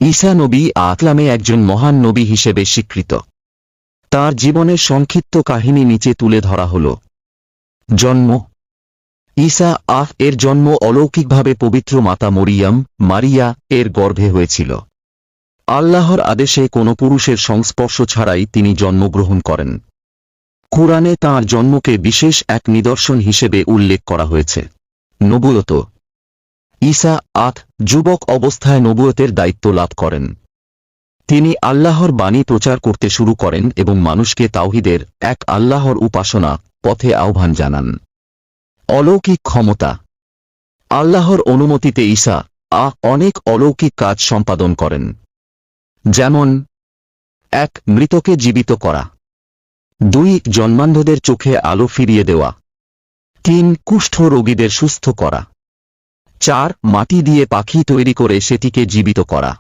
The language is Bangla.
ঈসা নবী আ'লামে একজন মহান নবী হিসেবে স্বীকৃত। তার জীবনের সংক্ষিপ্ত কাহিনী নিচে তুলে ধরা হল। জন্ম। ঈসা এর জন্ম অলৌকিকভাবে পবিত্র মাতা মারিয়া এর গর্ভে হয়েছিল। আল্লাহর আদেশে কোনো পুরুষের সংস্পর্শ ছাড়াই তিনি জন্মগ্রহণ করেন। কুরআনে তাঁর জন্মকে বিশেষ এক নিদর্শন হিসেবে উল্লেখ করা হয়েছে। নবুয়ত। ঈসা যুবক অবস্থায় নবুয়তের দায়িত্ব লাভ করেন। তিনি আল্লাহর বাণী প্রচার করতে শুরু করেন এবং মানুষকে তাওহীদের এক আল্লাহর উপাসনা পথে আহ্বান জানান। অলৌকিক ক্ষমতা। আল্লাহর অনুমতিতে ঈসা অনেক অলৌকিক কাজ সম্পাদন করেন, যেমন 1. মৃতকে জীবিত করা, 2. জন্মান্ধদের চোখে আলো ফিরিয়ে দেওয়া, 3. কুষ্ঠ রোগীদের সুস্থ করা, 4. মাটি দিয়ে পাখি তৈরি করে সেটিকে জীবিত করা।